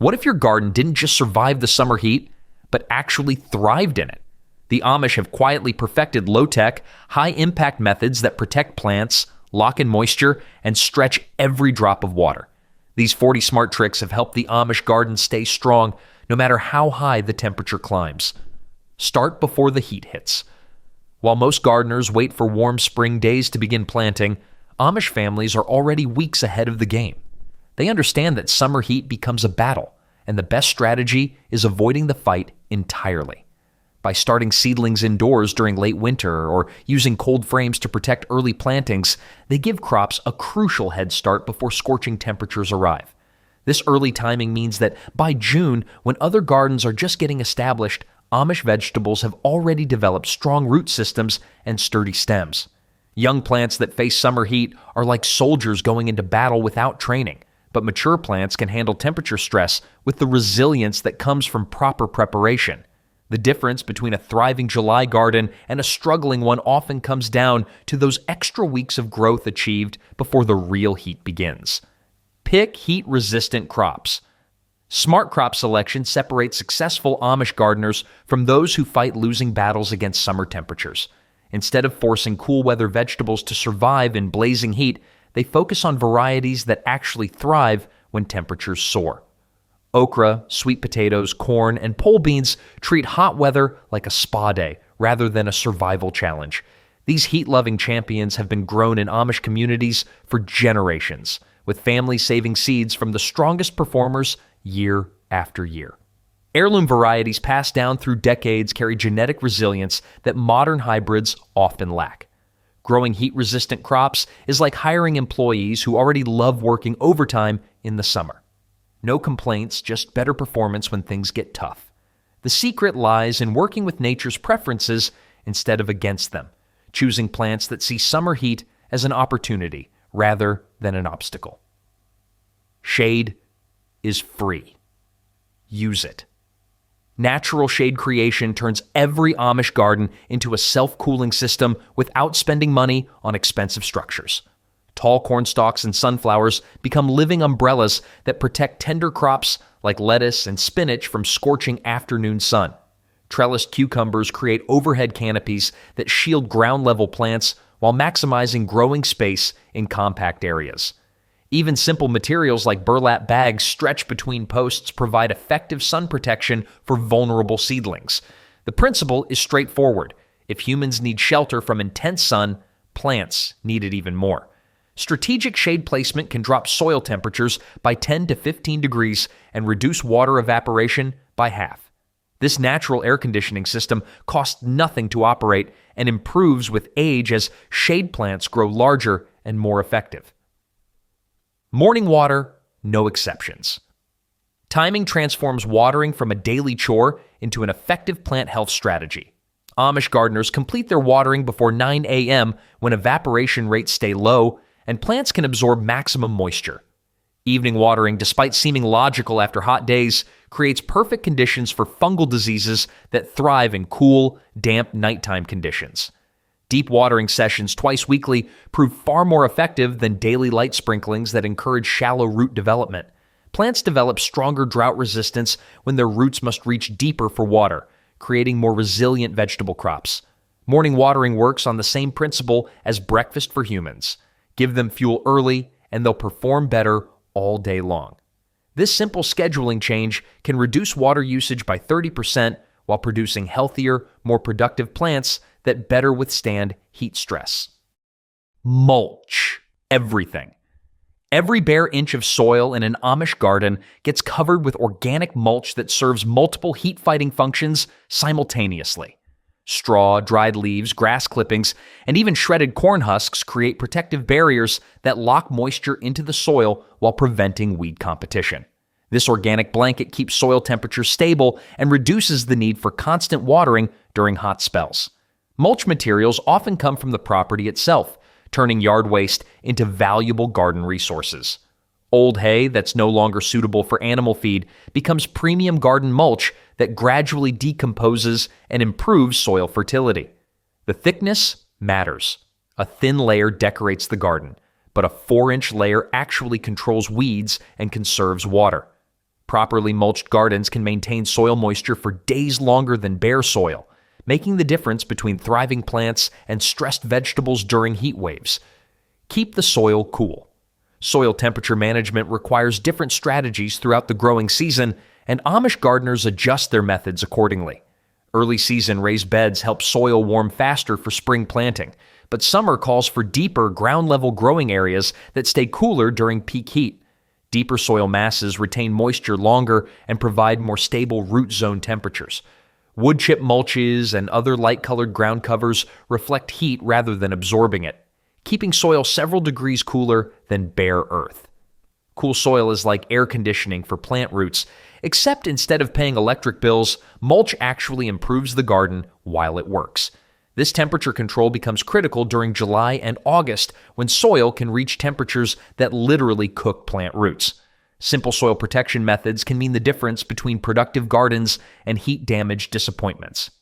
What if your garden didn't just survive the summer heat, but actually thrived in it? The Amish have quietly perfected low-tech, high-impact methods that protect plants, lock in moisture, and stretch every drop of water. These 40 smart tricks have helped the Amish garden stay strong no matter how high the temperature climbs. Start before the heat hits. While most gardeners wait for warm spring days to begin planting, Amish families are already weeks ahead of the game. They understand that summer heat becomes a battle, and the best strategy is avoiding the fight entirely. By starting seedlings indoors during late winter or using cold frames to protect early plantings, they give crops a crucial head start before scorching temperatures arrive. This early timing means that by June, when other gardens are just getting established, Amish vegetables have already developed strong root systems and sturdy stems. Young plants that face summer heat are like soldiers going into battle without training, but mature plants can handle temperature stress with the resilience that comes from proper preparation. The difference between a thriving July garden and a struggling one often comes down to those extra weeks of growth achieved before the real heat begins. Pick heat-resistant crops. Smart crop selection separates successful Amish gardeners from those who fight losing battles against summer temperatures. Instead of forcing cool weather vegetables to survive in blazing heat, they focus on varieties that actually thrive when temperatures soar. Okra, sweet potatoes, corn, and pole beans treat hot weather like a spa day rather than a survival challenge. These heat-loving champions have been grown in Amish communities for generations, with families saving seeds from the strongest performers year after year. Heirloom varieties passed down through decades carry genetic resilience that modern hybrids often lack. Growing heat-resistant crops is like hiring employees who already love working overtime in the summer. No complaints, just better performance when things get tough. The secret lies in working with nature's preferences instead of against them, choosing plants that see summer heat as an opportunity rather than an obstacle. Shade is free. Use it. Natural shade creation turns every Amish garden into a self-cooling system without spending money on expensive structures. Tall cornstalks and sunflowers become living umbrellas that protect tender crops like lettuce and spinach from scorching afternoon sun. Trellised cucumbers create overhead canopies that shield ground-level plants while maximizing growing space in compact areas. Even simple materials like burlap bags stretched between posts provide effective sun protection for vulnerable seedlings. The principle is straightforward. If humans need shelter from intense sun, plants need it even more. Strategic shade placement can drop soil temperatures by 10 to 15 degrees and reduce water evaporation by half. This natural air conditioning system costs nothing to operate and improves with age as shade plants grow larger and more effective. Morning water, no exceptions. Timing transforms watering from a daily chore into an effective plant health strategy. Amish gardeners complete their watering before 9 a.m. when evaporation rates stay low and plants can absorb maximum moisture. Evening watering, despite seeming logical after hot days, creates perfect conditions for fungal diseases that thrive in cool, damp nighttime conditions. Deep watering sessions twice weekly prove far more effective than daily light sprinklings that encourage shallow root development. Plants develop stronger drought resistance when their roots must reach deeper for water, creating more resilient vegetable crops. Morning watering works on the same principle as breakfast for humans. Give them fuel early, and they'll perform better all day long. This simple scheduling change can reduce water usage by 30% while producing healthier, more productive plants that better withstand heat stress. Mulch everything. Every bare inch of soil in an Amish garden gets covered with organic mulch that serves multiple heat-fighting functions simultaneously. Straw, dried leaves, grass clippings, and even shredded corn husks create protective barriers that lock moisture into the soil while preventing weed competition. This organic blanket keeps soil temperature stable and reduces the need for constant watering during hot spells. Mulch materials often come from the property itself, turning yard waste into valuable garden resources. Old hay that's no longer suitable for animal feed becomes premium garden mulch that gradually decomposes and improves soil fertility. The thickness matters. A thin layer decorates the garden, but a 4-inch layer actually controls weeds and conserves water. Properly mulched gardens can maintain soil moisture for days longer than bare soil, making the difference between thriving plants and stressed vegetables during heat waves. Keep the soil cool. Soil temperature management requires different strategies throughout the growing season, and Amish gardeners adjust their methods accordingly. Early season raised beds help soil warm faster for spring planting, but summer calls for deeper ground-level growing areas that stay cooler during peak heat. Deeper soil masses retain moisture longer and provide more stable root zone temperatures. Wood chip mulches and other light-colored ground covers reflect heat rather than absorbing it, keeping soil several degrees cooler than bare earth. Cool soil is like air conditioning for plant roots, except instead of paying electric bills, mulch actually improves the garden while it works. This temperature control becomes critical during July and August when soil can reach temperatures that literally cook plant roots. Simple soil protection methods can mean the difference between productive gardens and heat-damaged disappointments.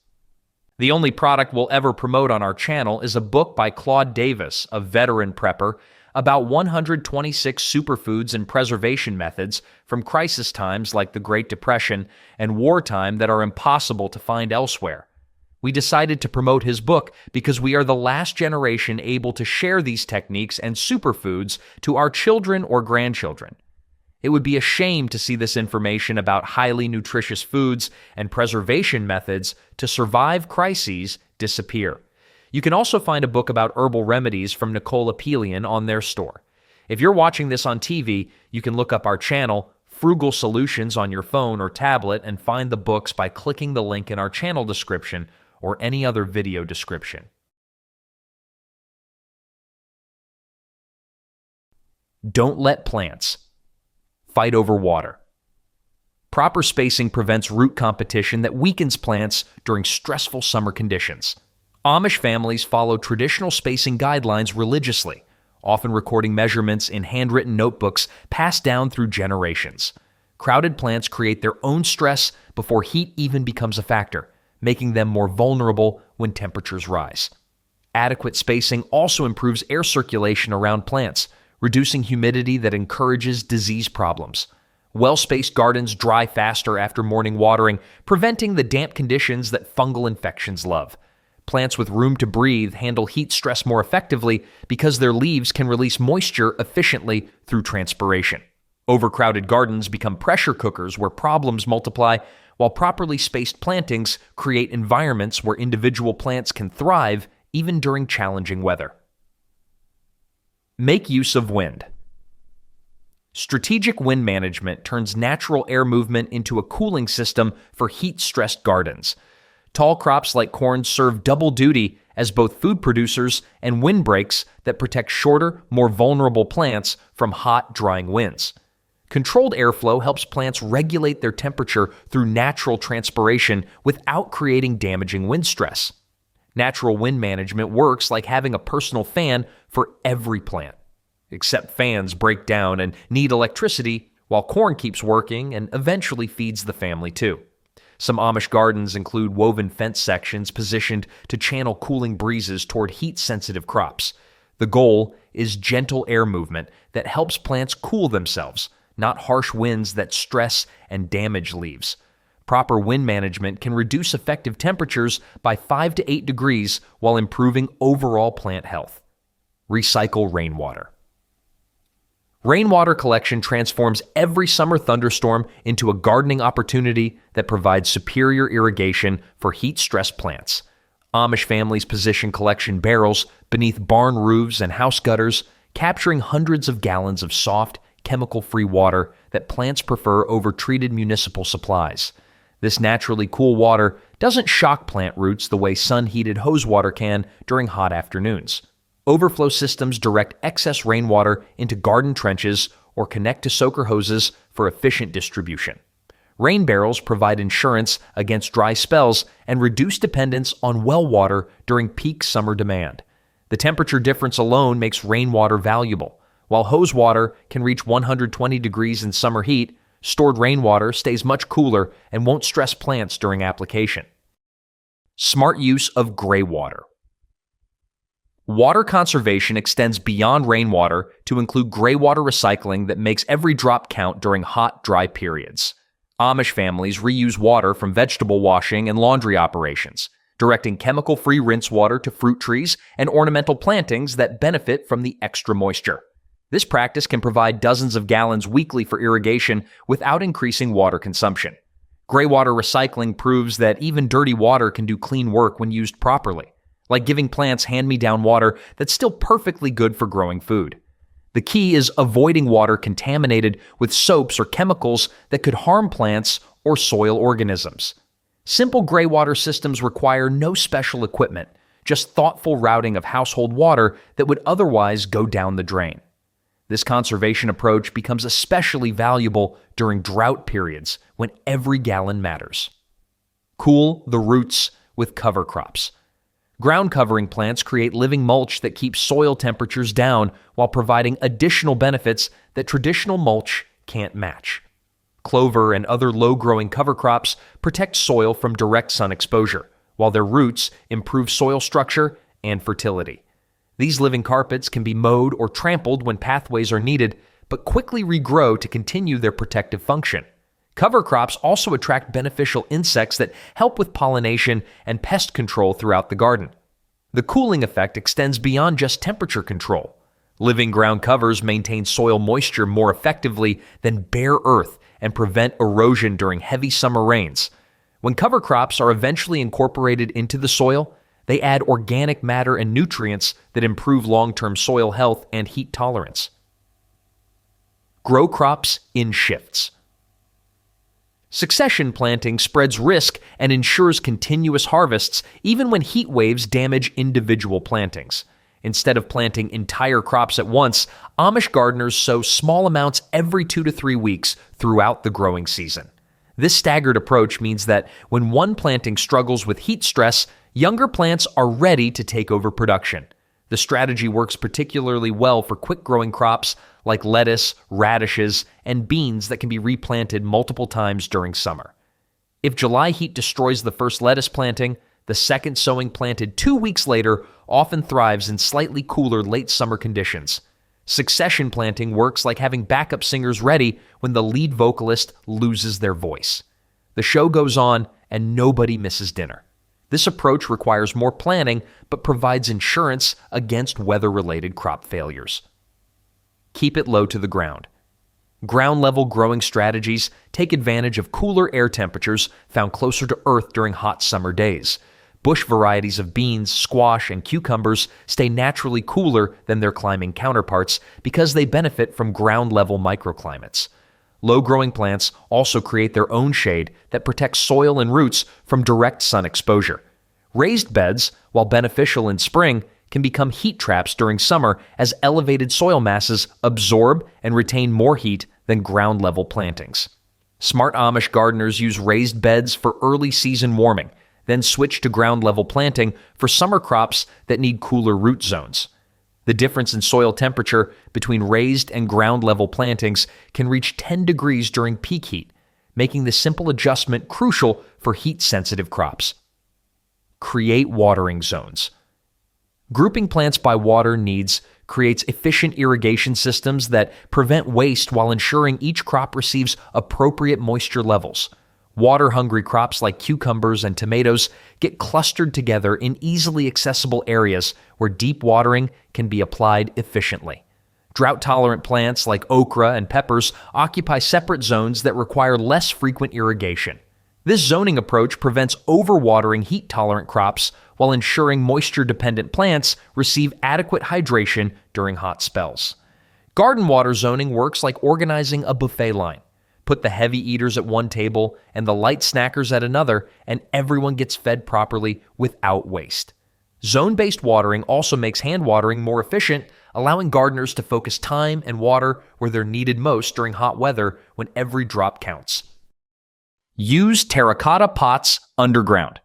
The only product we'll ever promote on our channel is a book by Claude Davis, a veteran prepper, about 126 superfoods and preservation methods from crisis times like the Great Depression and wartime that are impossible to find elsewhere. We decided to promote his book because we are the last generation able to share these techniques and superfoods to our children or grandchildren. It would be a shame to see this information about highly nutritious foods and preservation methods to survive crises disappear. You can also find a book about herbal remedies from Nicole Apelian on their store. If you're watching this on TV, you can look up our channel, Frugal Solutions, on your phone or tablet and find the books by clicking the link in our channel description or any other video description. Don't let plants fight over water. Proper spacing prevents root competition that weakens plants during stressful summer conditions. Amish families follow traditional spacing guidelines religiously, often recording measurements in handwritten notebooks passed down through generations. Crowded plants create their own stress before heat even becomes a factor, making them more vulnerable when temperatures rise. Adequate spacing also improves air circulation around plants, reducing humidity that encourages disease problems. Well-spaced gardens dry faster after morning watering, preventing the damp conditions that fungal infections love. Plants with room to breathe handle heat stress more effectively because their leaves can release moisture efficiently through transpiration. Overcrowded gardens become pressure cookers where problems multiply, while properly spaced plantings create environments where individual plants can thrive even during challenging weather. Make use of wind. Strategic wind management turns natural air movement into a cooling system for heat-stressed gardens. Tall crops like corn serve double duty as both food producers and windbreaks that protect shorter, more vulnerable plants from hot, drying winds. Controlled airflow helps plants regulate their temperature through natural transpiration without creating damaging wind stress. Natural wind management works like having a personal fan for every plant. Except fans break down and need electricity, while corn keeps working and eventually feeds the family too. Some Amish gardens include woven fence sections positioned to channel cooling breezes toward heat-sensitive crops. The goal is gentle air movement that helps plants cool themselves, not harsh winds that stress and damage leaves. Proper wind management can reduce effective temperatures by 5 to 8 degrees while improving overall plant health. Recycle rainwater. Rainwater collection transforms every summer thunderstorm into a gardening opportunity that provides superior irrigation for heat-stressed plants. Amish families position collection barrels beneath barn roofs and house gutters, capturing hundreds of gallons of soft, chemical-free water that plants prefer over treated municipal supplies. This naturally cool water doesn't shock plant roots the way sun-heated hose water can during hot afternoons. Overflow systems direct excess rainwater into garden trenches or connect to soaker hoses for efficient distribution. Rain barrels provide insurance against dry spells and reduce dependence on well water during peak summer demand. The temperature difference alone makes rainwater valuable. While hose water can reach 120 degrees in summer heat, stored rainwater stays much cooler and won't stress plants during application. Smart use of gray water. Water conservation extends beyond rainwater to include gray water recycling that makes every drop count during hot, dry periods. Amish families reuse water from vegetable washing and laundry operations, directing chemical-free rinse water to fruit trees and ornamental plantings that benefit from the extra moisture. This practice can provide dozens of gallons weekly for irrigation without increasing water consumption. Gray water recycling proves that even dirty water can do clean work when used properly, like giving plants hand-me-down water that's still perfectly good for growing food. The key is avoiding water contaminated with soaps or chemicals that could harm plants or soil organisms. Simple gray water systems require no special equipment, just thoughtful routing of household water that would otherwise go down the drain. This conservation approach becomes especially valuable during drought periods when every gallon matters. Cool the roots with cover crops. Ground covering plants create living mulch that keeps soil temperatures down while providing additional benefits that traditional mulch can't match. Clover and other low-growing cover crops protect soil from direct sun exposure, while their roots improve soil structure and fertility. These living carpets can be mowed or trampled when pathways are needed, but quickly regrow to continue their protective function. Cover crops also attract beneficial insects that help with pollination and pest control throughout the garden. The cooling effect extends beyond just temperature control. Living ground covers maintain soil moisture more effectively than bare earth and prevent erosion during heavy summer rains. When cover crops are eventually incorporated into the soil, they add organic matter and nutrients that improve long-term soil health and heat tolerance. Grow crops in shifts. Succession planting spreads risk and ensures continuous harvests even when heat waves damage individual plantings. Instead of planting entire crops at once, Amish gardeners sow small amounts every 2 to 3 weeks throughout the growing season. This staggered approach means that when one planting struggles with heat stress, younger plants are ready to take over production. The strategy works particularly well for quick-growing crops like lettuce, radishes, and beans that can be replanted multiple times during summer. If July heat destroys the first lettuce planting, the second sowing planted 2 weeks later often thrives in slightly cooler late summer conditions. Succession planting works like having backup singers ready when the lead vocalist loses their voice. The show goes on and nobody misses dinner. This approach requires more planning, but provides insurance against weather-related crop failures. Keep it low to the ground. Ground-level growing strategies take advantage of cooler air temperatures found closer to Earth during hot summer days. Bush varieties of beans, squash, and cucumbers stay naturally cooler than their climbing counterparts because they benefit from ground-level microclimates. Low-growing plants also create their own shade that protects soil and roots from direct sun exposure. Raised beds, while beneficial in spring, can become heat traps during summer as elevated soil masses absorb and retain more heat than ground-level plantings. Smart Amish gardeners use raised beds for early season warming, then switch to ground-level planting for summer crops that need cooler root zones. The difference in soil temperature between raised and ground-level plantings can reach 10 degrees during peak heat, making the simple adjustment crucial for heat-sensitive crops. Create watering zones. Grouping plants by water needs creates efficient irrigation systems that prevent waste while ensuring each crop receives appropriate moisture levels. Water-hungry crops like cucumbers and tomatoes get clustered together in easily accessible areas where deep watering can be applied efficiently. Drought-tolerant plants like okra and peppers occupy separate zones that require less frequent irrigation. This zoning approach prevents overwatering heat-tolerant crops while ensuring moisture-dependent plants receive adequate hydration during hot spells. Garden water zoning works like organizing a buffet line. Put the heavy eaters at one table and the light snackers at another, and everyone gets fed properly without waste. Zone-based watering also makes hand watering more efficient, allowing gardeners to focus time and water where they're needed most during hot weather when every drop counts. Use terracotta pots underground.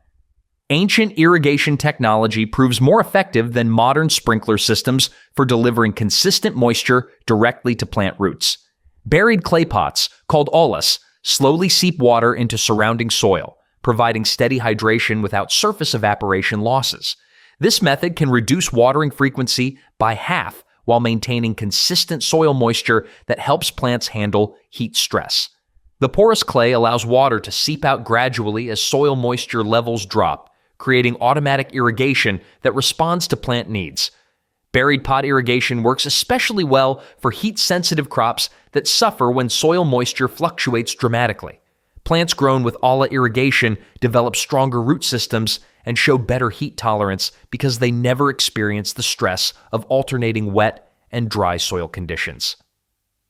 Ancient irrigation technology proves more effective than modern sprinkler systems for delivering consistent moisture directly to plant roots. Buried clay pots, called ollas, slowly seep water into surrounding soil, providing steady hydration without surface evaporation losses. This method can reduce watering frequency by half while maintaining consistent soil moisture that helps plants handle heat stress. The porous clay allows water to seep out gradually as soil moisture levels drop, creating automatic irrigation that responds to plant needs. Buried pot irrigation works especially well for heat-sensitive crops that suffer when soil moisture fluctuates dramatically. Plants grown with alla irrigation develop stronger root systems and show better heat tolerance because they never experience the stress of alternating wet and dry soil conditions.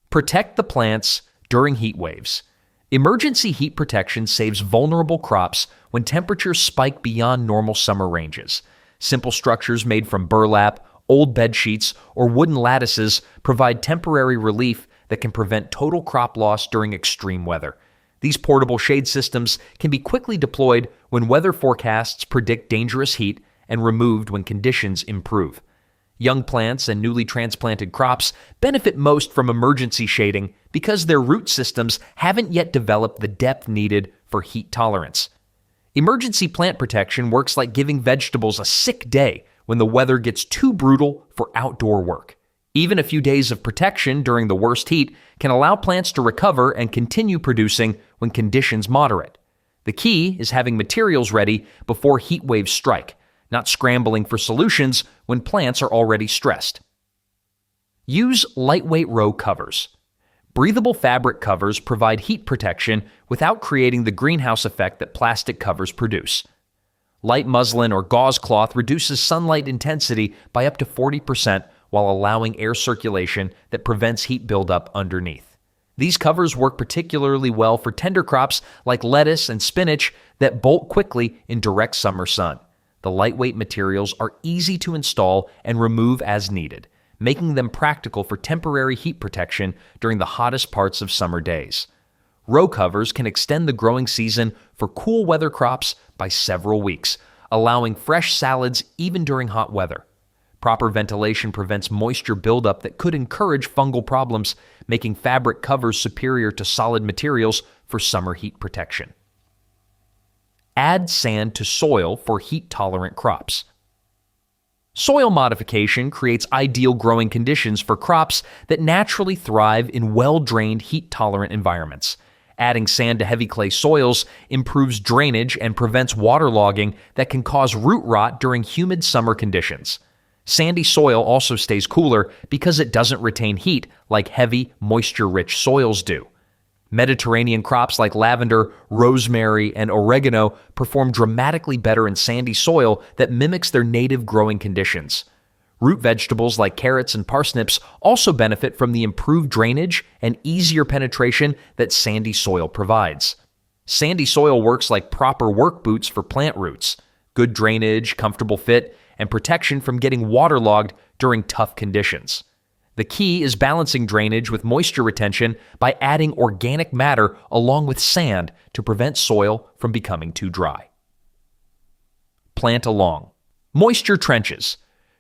Protect the plants during heat waves. Emergency heat protection saves vulnerable crops when temperatures spike beyond normal summer ranges. Simple structures made from burlap, old bed sheets, or wooden lattices provide temporary relief that can prevent total crop loss during extreme weather. These portable shade systems can be quickly deployed when weather forecasts predict dangerous heat and removed when conditions improve. Young plants and newly transplanted crops benefit most from emergency shading because their root systems haven't yet developed the depth needed for heat tolerance. Emergency plant protection works like giving vegetables a sick day when the weather gets too brutal for outdoor work. Even a few days of protection during the worst heat can allow plants to recover and continue producing when conditions moderate. The key is having materials ready before heat waves strike, not scrambling for solutions when plants are already stressed. Use lightweight row covers. Breathable fabric covers provide heat protection without creating the greenhouse effect that plastic covers produce. Light muslin or gauze cloth reduces sunlight intensity by up to 40% while allowing air circulation that prevents heat buildup underneath. These covers work particularly well for tender crops like lettuce and spinach that bolt quickly in direct summer sun. The lightweight materials are easy to install and remove as needed, making them practical for temporary heat protection during the hottest parts of summer days. Row covers can extend the growing season for cool weather crops by several weeks, allowing fresh salads even during hot weather. Proper ventilation prevents moisture buildup that could encourage fungal problems, making fabric covers superior to solid materials for summer heat protection. Add sand to soil for heat-tolerant crops. Soil modification creates ideal growing conditions for crops that naturally thrive in well-drained, heat-tolerant environments. Adding sand to heavy clay soils improves drainage and prevents waterlogging that can cause root rot during humid summer conditions. Sandy soil also stays cooler because it doesn't retain heat like heavy, moisture-rich soils do. Mediterranean crops like lavender, rosemary, and oregano perform dramatically better in sandy soil that mimics their native growing conditions. Root vegetables like carrots and parsnips also benefit from the improved drainage and easier penetration that sandy soil provides. Sandy soil works like proper work boots for plant roots. Good drainage, comfortable fit, and protection from getting waterlogged during tough conditions. The key is balancing drainage with moisture retention by adding organic matter along with sand to prevent soil from becoming too dry. Plant along. Moisture trenches.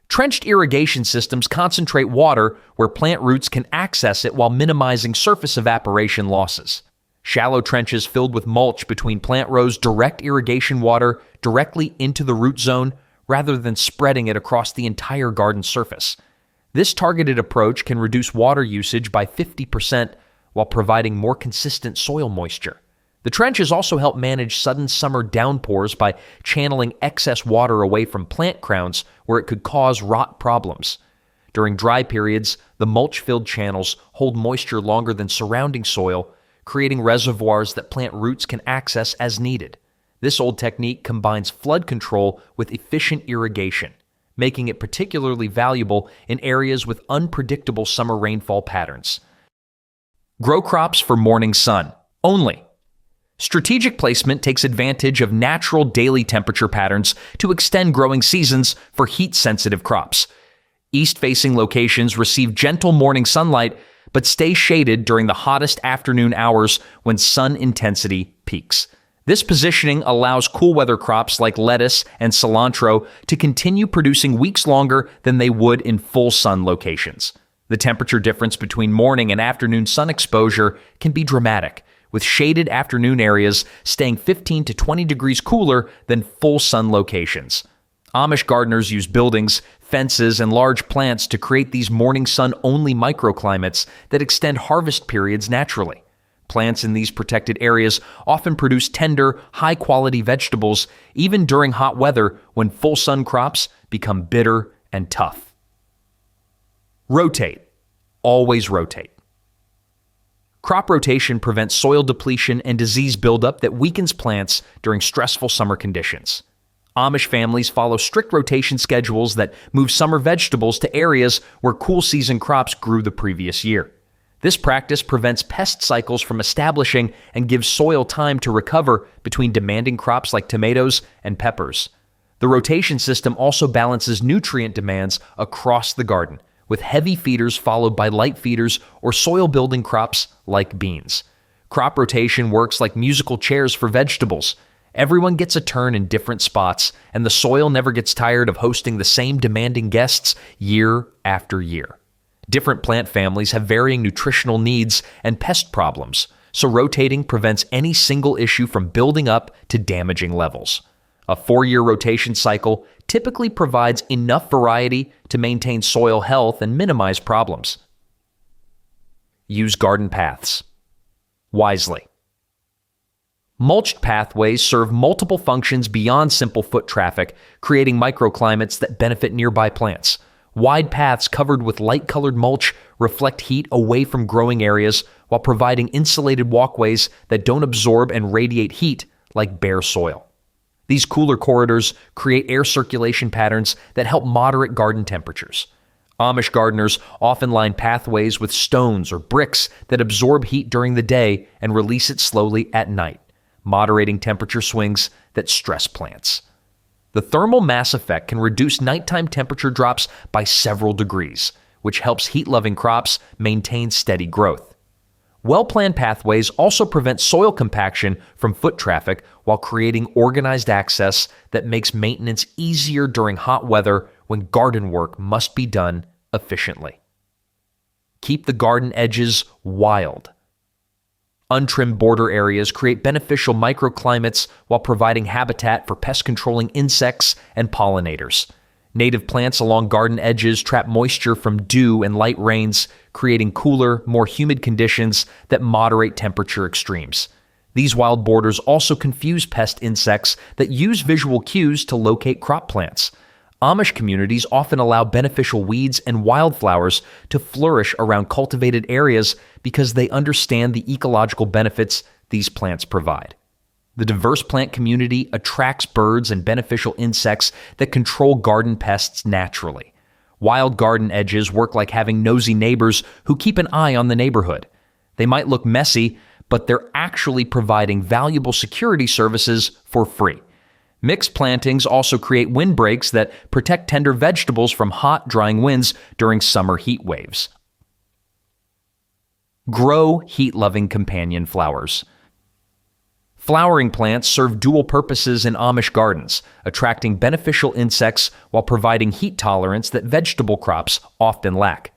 Trenched irrigation systems concentrate water where plant roots can access it while minimizing surface evaporation losses. Shallow trenches filled with mulch between plant rows direct irrigation water directly into the root zone rather than spreading it across the entire garden surface. This targeted approach can reduce water usage by 50% while providing more consistent soil moisture. The trenches also help manage sudden summer downpours by channeling excess water away from plant crowns where it could cause rot problems. During dry periods, the mulch-filled channels hold moisture longer than surrounding soil, creating reservoirs that plant roots can access as needed. This old technique combines flood control with efficient irrigation, making it particularly valuable in areas with unpredictable summer rainfall patterns. Grow crops for morning sun only. Strategic placement takes advantage of natural daily temperature patterns to extend growing seasons for heat-sensitive crops. East-facing locations receive gentle morning sunlight but stay shaded during the hottest afternoon hours when sun intensity peaks. This positioning allows cool weather crops like lettuce and cilantro to continue producing weeks longer than they would in full sun locations. The temperature difference between morning and afternoon sun exposure can be dramatic, with shaded afternoon areas staying 15 to 20 degrees cooler than full sun locations. Amish gardeners use buildings, fences, and large plants to create these morning sun-only microclimates that extend harvest periods naturally. Plants in these protected areas often produce tender, high-quality vegetables, even during hot weather when full sun crops become bitter and tough. Rotate. Always rotate. Crop rotation prevents soil depletion and disease buildup that weakens plants during stressful summer conditions. Amish families follow strict rotation schedules that move summer vegetables to areas where cool season crops grew the previous year. This practice prevents pest cycles from establishing and gives soil time to recover between demanding crops like tomatoes and peppers. The rotation system also balances nutrient demands across the garden, with heavy feeders followed by light feeders or soil-building crops like beans. Crop rotation works like musical chairs for vegetables. Everyone gets a turn in different spots, and the soil never gets tired of hosting the same demanding guests year after year. Different plant families have varying nutritional needs and pest problems, so rotating prevents any single issue from building up to damaging levels. A 4-year rotation cycle typically provides enough variety to maintain soil health and minimize problems. Use garden paths wisely. Mulched pathways serve multiple functions beyond simple foot traffic, creating microclimates that benefit nearby plants. Wide paths covered with light-colored mulch reflect heat away from growing areas while providing insulated walkways that don't absorb and radiate heat like bare soil. These cooler corridors create air circulation patterns that help moderate garden temperatures. Amish gardeners often line pathways with stones or bricks that absorb heat during the day and release it slowly at night, moderating temperature swings that stress plants. The thermal mass effect can reduce nighttime temperature drops by several degrees, which helps heat-loving crops maintain steady growth. Well-planned pathways also prevent soil compaction from foot traffic while creating organized access that makes maintenance easier during hot weather when garden work must be done efficiently. Keep the garden edges wild. Untrimmed border areas create beneficial microclimates while providing habitat for pest-controlling insects and pollinators. Native plants along garden edges trap moisture from dew and light rains, creating cooler, more humid conditions that moderate temperature extremes. These wild borders also confuse pest insects that use visual cues to locate crop plants. Amish communities often allow beneficial weeds and wildflowers to flourish around cultivated areas because they understand the ecological benefits these plants provide. The diverse plant community attracts birds and beneficial insects that control garden pests naturally. Wild garden edges work like having nosy neighbors who keep an eye on the neighborhood. They might look messy, but they're actually providing valuable security services for free. Mixed plantings also create windbreaks that protect tender vegetables from hot, drying winds during summer heat waves. Grow heat-loving companion flowers. Flowering plants serve dual purposes in Amish gardens, attracting beneficial insects while providing heat tolerance that vegetable crops often lack.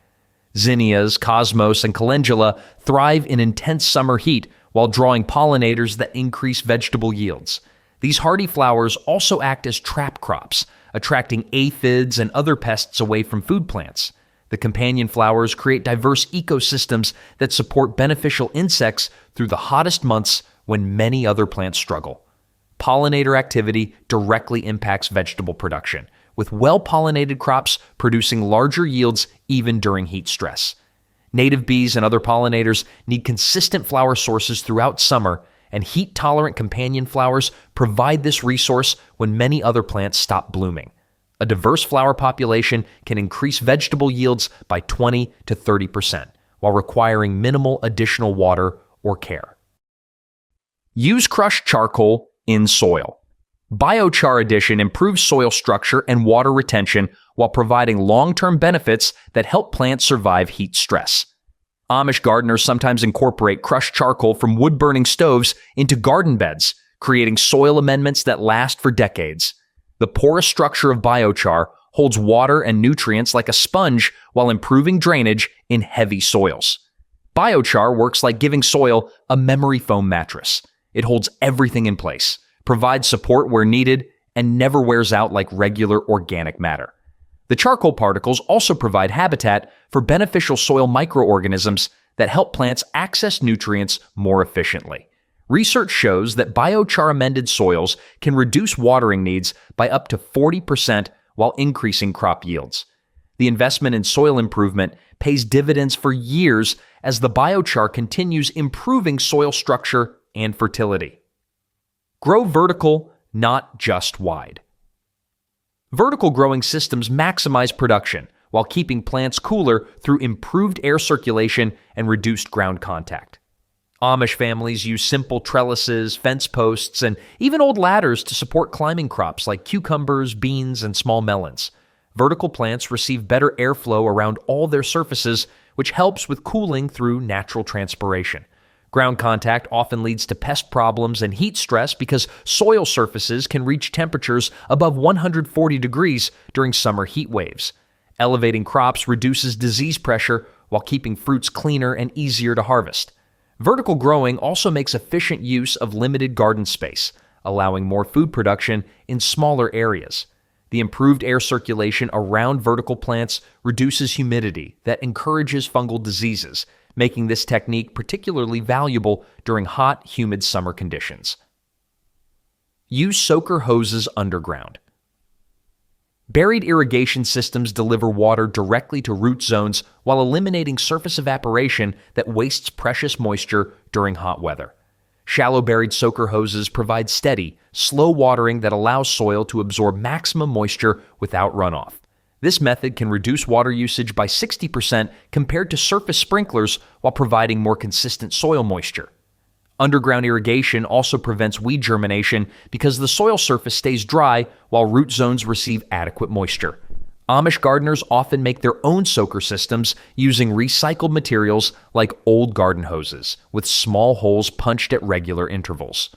Zinnias, cosmos, and calendula thrive in intense summer heat while drawing pollinators that increase vegetable yields. These hardy flowers also act as trap crops, attracting aphids and other pests away from food plants. The companion flowers create diverse ecosystems that support beneficial insects through the hottest months when many other plants struggle. Pollinator activity directly impacts vegetable production, with well-pollinated crops producing larger yields even during heat stress. Native bees and other pollinators need consistent flower sources throughout summer, and heat-tolerant companion flowers provide this resource when many other plants stop blooming. A diverse flower population can increase vegetable yields by 20 to 30%, while requiring minimal additional water or care. Use crushed charcoal in soil. Biochar addition improves soil structure and water retention while providing long-term benefits that help plants survive heat stress. Amish gardeners sometimes incorporate crushed charcoal from wood-burning stoves into garden beds, creating soil amendments that last for decades. The porous structure of biochar holds water and nutrients like a sponge while improving drainage in heavy soils. Biochar works like giving soil a memory foam mattress. It holds everything in place, provides support where needed, and never wears out like regular organic matter. The charcoal particles also provide habitat for beneficial soil microorganisms that help plants access nutrients more efficiently. Research shows that biochar-amended soils can reduce watering needs by up to 40% while increasing crop yields. The investment in soil improvement pays dividends for years as the biochar continues improving soil structure and fertility. Grow vertical, not just wide. Vertical growing systems maximize production while keeping plants cooler through improved air circulation and reduced ground contact. Amish families use simple trellises, fence posts, and even old ladders to support climbing crops like cucumbers, beans, and small melons. Vertical plants receive better airflow around all their surfaces, which helps with cooling through natural transpiration. Ground contact often leads to pest problems and heat stress because soil surfaces can reach temperatures above 140 degrees during summer heat waves. Elevating crops reduces disease pressure while keeping fruits cleaner and easier to harvest. Vertical growing also makes efficient use of limited garden space, allowing more food production in smaller areas. The improved air circulation around vertical plants reduces humidity that encourages fungal diseases, making this technique particularly valuable during hot, humid summer conditions. Use soaker hoses underground. Buried irrigation systems deliver water directly to root zones while eliminating surface evaporation that wastes precious moisture during hot weather. Shallow buried soaker hoses provide steady, slow watering that allows soil to absorb maximum moisture without runoff. This method can reduce water usage by 60% compared to surface sprinklers while providing more consistent soil moisture. Underground irrigation also prevents weed germination because the soil surface stays dry while root zones receive adequate moisture. Amish gardeners often make their own soaker systems using recycled materials like old garden hoses, with small holes punched at regular intervals.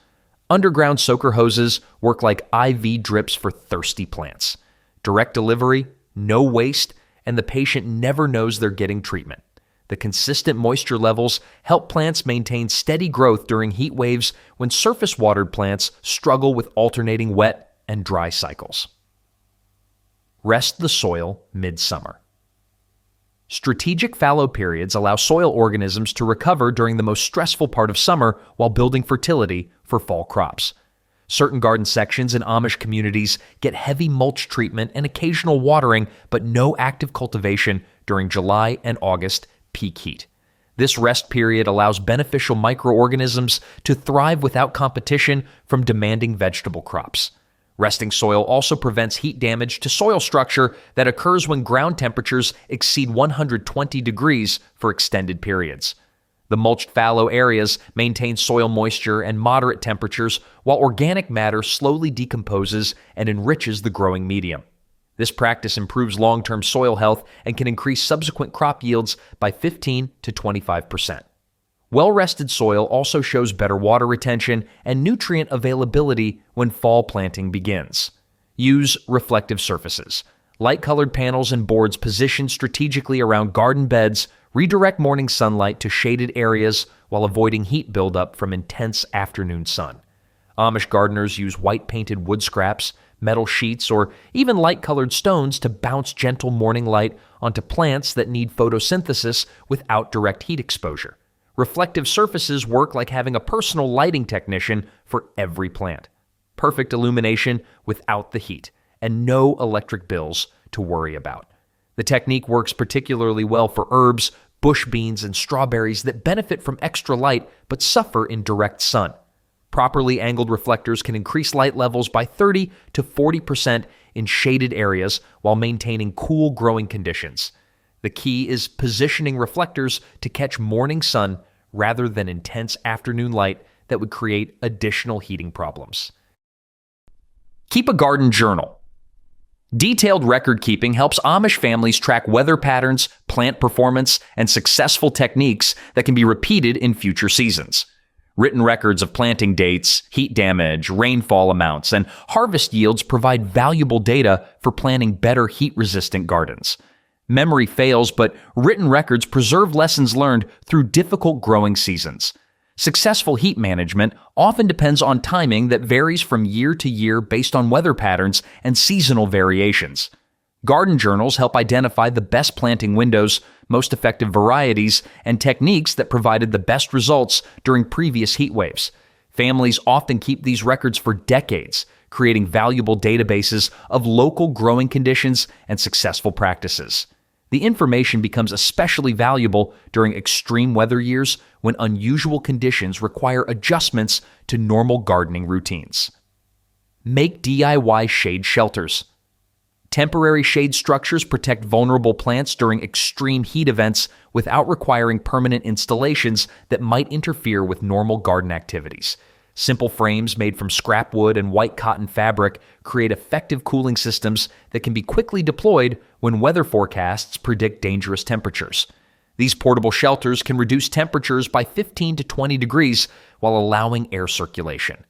Underground soaker hoses work like IV drips for thirsty plants. Direct delivery, no waste, and the patient never knows they're getting treatment. The consistent moisture levels help plants maintain steady growth during heat waves when surface-watered plants struggle with alternating wet and dry cycles. Rest the soil midsummer. Strategic fallow periods allow soil organisms to recover during the most stressful part of summer while building fertility for fall crops. Certain garden sections in Amish communities get heavy mulch treatment and occasional watering, but no active cultivation during July and August peak heat. This rest period allows beneficial microorganisms to thrive without competition from demanding vegetable crops. Resting soil also prevents heat damage to soil structure that occurs when ground temperatures exceed 120 degrees for extended periods. The mulched fallow areas maintain soil moisture and moderate temperatures, while organic matter slowly decomposes and enriches the growing medium. This practice improves long-term soil health and can increase subsequent crop yields by 15 to 25%. Well-rested soil also shows better water retention and nutrient availability when fall planting begins. Use reflective surfaces. Light-colored panels and boards positioned strategically around garden beds redirect morning sunlight to shaded areas while avoiding heat buildup from intense afternoon sun. Amish gardeners use white-painted wood scraps, metal sheets, or even light-colored stones to bounce gentle morning light onto plants that need photosynthesis without direct heat exposure. Reflective surfaces work like having a personal lighting technician for every plant. Perfect illumination without the heat, and no electric bills to worry about. The technique works particularly well for herbs, bush beans, and strawberries that benefit from extra light but suffer in direct sun. Properly angled reflectors can increase light levels by 30 to 40% in shaded areas while maintaining cool growing conditions. The key is positioning reflectors to catch morning sun rather than intense afternoon light that would create additional heating problems. Keep a garden journal. Detailed record keeping helps Amish families track weather patterns, plant performance, and successful techniques that can be repeated in future seasons. Written records of planting dates, heat damage, rainfall amounts, and harvest yields provide valuable data for planning better heat-resistant gardens. Memory fails, but written records preserve lessons learned through difficult growing seasons. Successful heat management often depends on timing that varies from year to year based on weather patterns and seasonal variations. Garden journals help identify the best planting windows, most effective varieties, and techniques that provided the best results during previous heat waves. Families often keep these records for decades, creating valuable databases of local growing conditions and successful practices. The information becomes especially valuable during extreme weather years when unusual conditions require adjustments to normal gardening routines. Make DIY shade shelters. Temporary shade structures protect vulnerable plants during extreme heat events without requiring permanent installations that might interfere with normal garden activities. Simple frames made from scrap wood and white cotton fabric create effective cooling systems that can be quickly deployed when weather forecasts predict dangerous temperatures. These portable shelters can reduce temperatures by 15 to 20 degrees while allowing air circulation.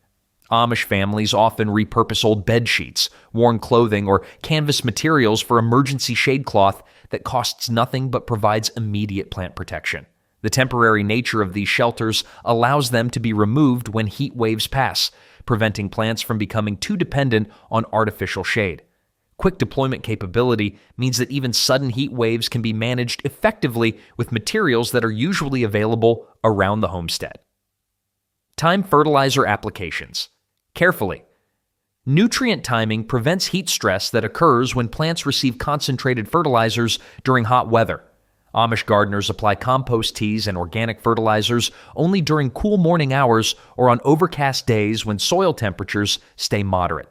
Amish families often repurpose old bed sheets, worn clothing, or canvas materials for emergency shade cloth that costs nothing but provides immediate plant protection. The temporary nature of these shelters allows them to be removed when heat waves pass, preventing plants from becoming too dependent on artificial shade. Quick deployment capability means that even sudden heat waves can be managed effectively with materials that are usually available around the homestead. Time fertilizer applications. Carefully. Nutrient timing prevents heat stress that occurs when plants receive concentrated fertilizers during hot weather. Amish gardeners apply compost teas and organic fertilizers only during cool morning hours or on overcast days when soil temperatures stay moderate.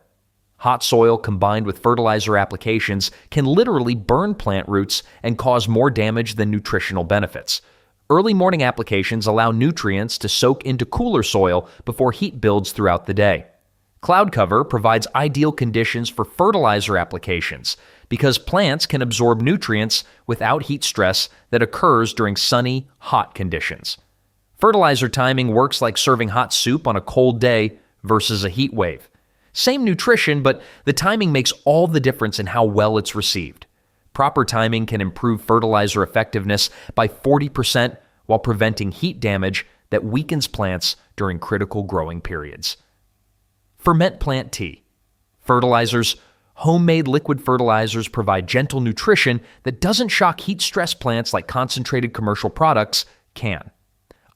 Hot soil combined with fertilizer applications can literally burn plant roots and cause more damage than nutritional benefits. Early morning applications allow nutrients to soak into cooler soil before heat builds throughout the day. Cloud cover provides ideal conditions for fertilizer applications because plants can absorb nutrients without heat stress that occurs during sunny, hot conditions. Fertilizer timing works like serving hot soup on a cold day versus a heat wave. Same nutrition, but the timing makes all the difference in how well it's received. Proper timing can improve fertilizer effectiveness by 40% while preventing heat damage that weakens plants during critical growing periods. Ferment plant tea. Fertilizers. Homemade liquid fertilizers provide gentle nutrition that doesn't shock heat-stressed plants like concentrated commercial products can.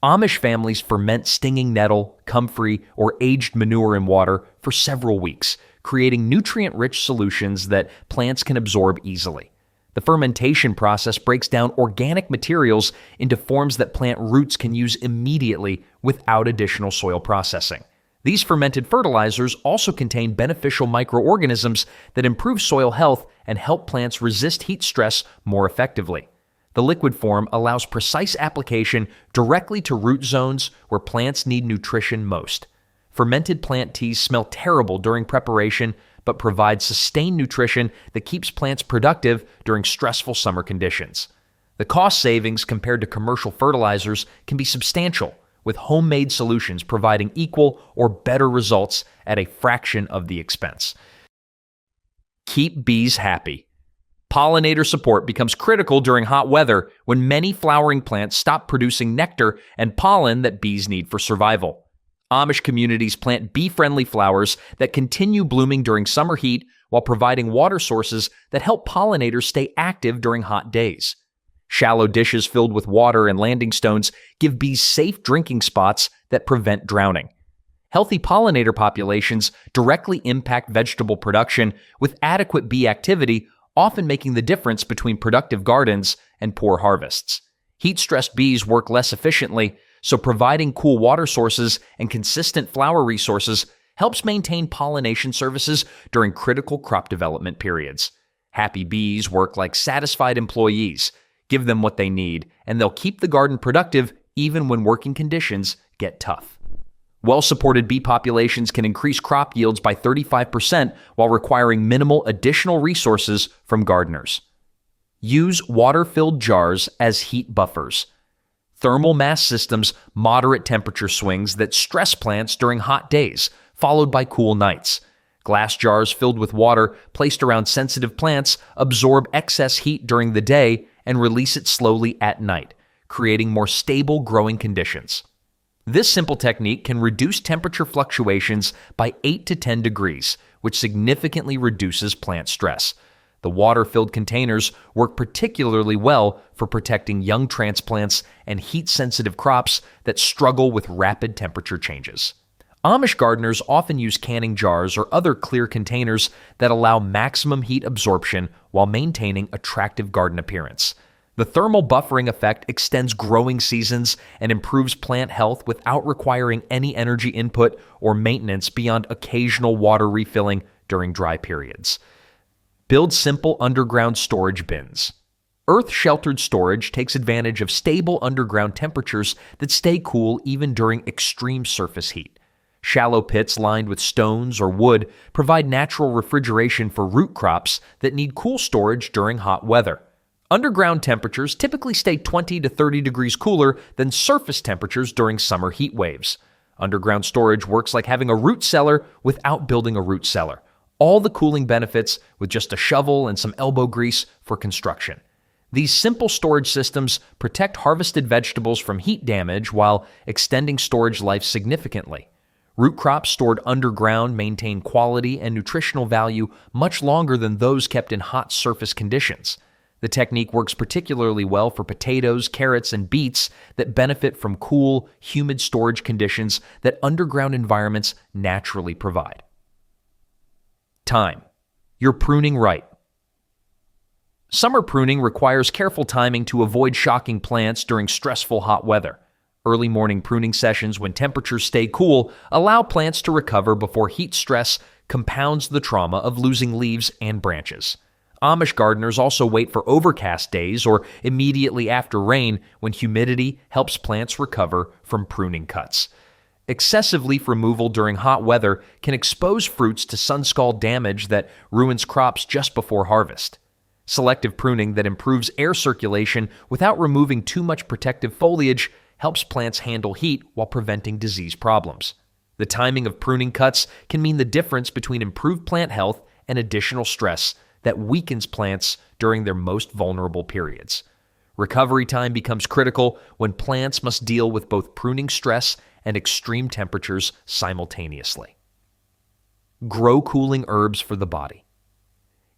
Amish families ferment stinging nettle, comfrey, or aged manure in water for several weeks, creating nutrient-rich solutions that plants can absorb easily. The fermentation process breaks down organic materials into forms that plant roots can use immediately without additional soil processing. These fermented fertilizers also contain beneficial microorganisms that improve soil health and help plants resist heat stress more effectively. The liquid form allows precise application directly to root zones where plants need nutrition most. Fermented plant teas smell terrible during preparation, but provide sustained nutrition that keeps plants productive during stressful summer conditions. The cost savings compared to commercial fertilizers can be substantial, with homemade solutions providing equal or better results at a fraction of the expense. Keep bees happy. Pollinator support becomes critical during hot weather when many flowering plants stop producing nectar and pollen that bees need for survival. Amish communities plant bee-friendly flowers that continue blooming during summer heat while providing water sources that help pollinators stay active during hot days. Shallow dishes filled with water and landing stones give bees safe drinking spots that prevent drowning. Healthy pollinator populations directly impact vegetable production, with adequate bee activity often making the difference between productive gardens and poor harvests. Heat-stressed bees work less efficiently, so providing cool water sources and consistent flower resources helps maintain pollination services during critical crop development periods. Happy bees work like satisfied employees. Give them what they need, and they'll keep the garden productive even when working conditions get tough. Well-supported bee populations can increase crop yields by 35% while requiring minimal additional resources from gardeners. Use water-filled jars as heat buffers. Thermal mass systems moderate temperature swings that stress plants during hot days, followed by cool nights. Glass jars filled with water placed around sensitive plants absorb excess heat during the day and release it slowly at night, creating more stable growing conditions. This simple technique can reduce temperature fluctuations by 8 to 10 degrees, which significantly reduces plant stress. The water-filled containers work particularly well for protecting young transplants and heat-sensitive crops that struggle with rapid temperature changes. Amish gardeners often use canning jars or other clear containers that allow maximum heat absorption while maintaining attractive garden appearance. The thermal buffering effect extends growing seasons and improves plant health without requiring any energy input or maintenance beyond occasional water refilling during dry periods. Build simple underground storage bins. Earth-sheltered storage takes advantage of stable underground temperatures that stay cool even during extreme surface heat. Shallow pits lined with stones or wood provide natural refrigeration for root crops that need cool storage during hot weather. Underground temperatures typically stay 20 to 30 degrees cooler than surface temperatures during summer heat waves. Underground storage works like having a root cellar without building a root cellar. All the cooling benefits with just a shovel and some elbow grease for construction. These simple storage systems protect harvested vegetables from heat damage while extending storage life significantly. Root crops stored underground maintain quality and nutritional value much longer than those kept in hot surface conditions. The technique works particularly well for potatoes, carrots, and beets that benefit from cool, humid storage conditions that underground environments naturally provide. Time. You're pruning right. Summer pruning requires careful timing to avoid shocking plants during stressful hot weather. Early morning pruning sessions when temperatures stay cool allow plants to recover before heat stress compounds the trauma of losing leaves and branches. Amish gardeners also wait for overcast days or immediately after rain when humidity helps plants recover from pruning cuts. Excessive leaf removal during hot weather can expose fruits to sun-scald damage that ruins crops just before harvest. Selective pruning that improves air circulation without removing too much protective foliage helps plants handle heat while preventing disease problems. The timing of pruning cuts can mean the difference between improved plant health and additional stress that weakens plants during their most vulnerable periods. Recovery time becomes critical when plants must deal with both pruning stress and extreme temperatures simultaneously. Grow cooling herbs for the body.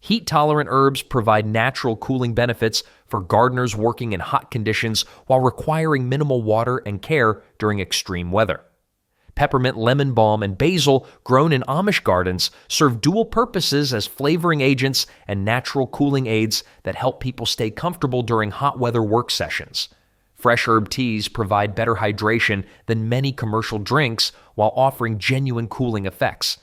Heat-tolerant herbs provide natural cooling benefits for gardeners working in hot conditions while requiring minimal water and care during extreme weather. Peppermint, lemon balm, and basil grown in Amish gardens serve dual purposes as flavoring agents and natural cooling aids that help people stay comfortable during hot weather work sessions. Fresh herb teas provide better hydration than many commercial drinks while offering genuine cooling effects.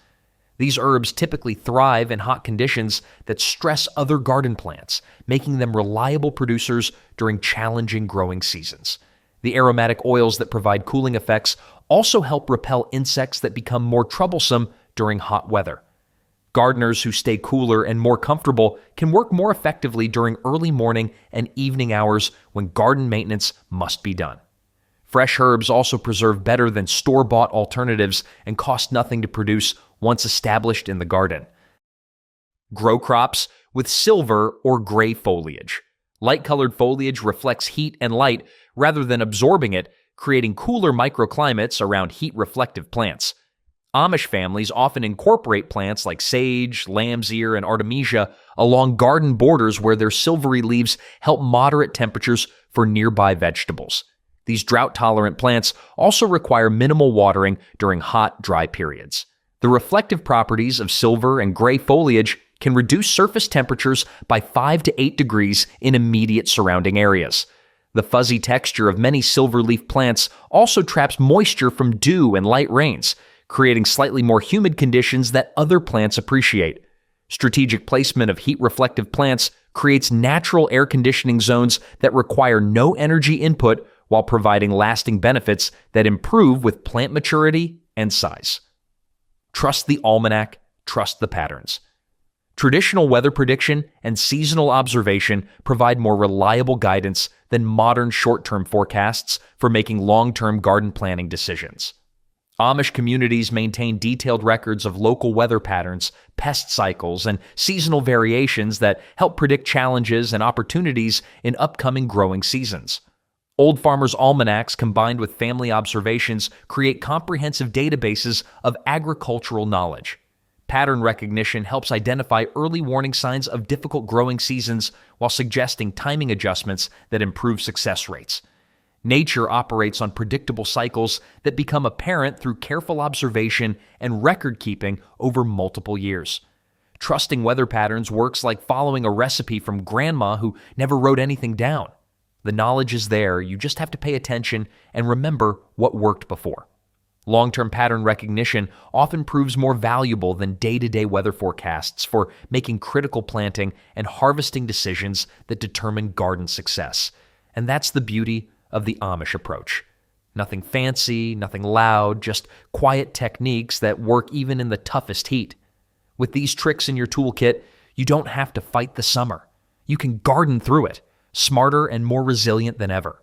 These herbs typically thrive in hot conditions that stress other garden plants, making them reliable producers during challenging growing seasons. The aromatic oils that provide cooling effects also help repel insects that become more troublesome during hot weather. Gardeners who stay cooler and more comfortable can work more effectively during early morning and evening hours when garden maintenance must be done. Fresh herbs also preserve better than store-bought alternatives and cost nothing to produce once established in the garden. Grow crops with silver or gray foliage. Light-colored foliage reflects heat and light rather than absorbing it, creating cooler microclimates around heat-reflective plants. Amish families often incorporate plants like sage, lamb's ear, and artemisia along garden borders where their silvery leaves help moderate temperatures for nearby vegetables. These drought-tolerant plants also require minimal watering during hot, dry periods. The reflective properties of silver and gray foliage can reduce surface temperatures by 5 to 8 degrees in immediate surrounding areas. The fuzzy texture of many silver-leaf plants also traps moisture from dew and light rains, creating slightly more humid conditions that other plants appreciate. Strategic placement of heat-reflective plants creates natural air conditioning zones that require no energy input while providing lasting benefits that improve with plant maturity and size. Trust the Almanac, trust the patterns. Traditional weather prediction and seasonal observation provide more reliable guidance than modern short-term forecasts for making long-term garden planning decisions. Amish communities maintain detailed records of local weather patterns, pest cycles, and seasonal variations that help predict challenges and opportunities in upcoming growing seasons. Old farmers' almanacs combined with family observations create comprehensive databases of agricultural knowledge. Pattern recognition helps identify early warning signs of difficult growing seasons while suggesting timing adjustments that improve success rates. Nature operates on predictable cycles that become apparent through careful observation and record keeping over multiple years. Trusting weather patterns works like following a recipe from grandma who never wrote anything down. The knowledge is there, you just have to pay attention and remember what worked before. Long-term pattern recognition often proves more valuable than day-to-day weather forecasts for making critical planting and harvesting decisions that determine garden success. And that's the beauty of the Amish approach. Nothing fancy, nothing loud, just quiet techniques that work even in the toughest heat. With these tricks in your toolkit, you don't have to fight the summer. You can garden through it, smarter and more resilient than ever.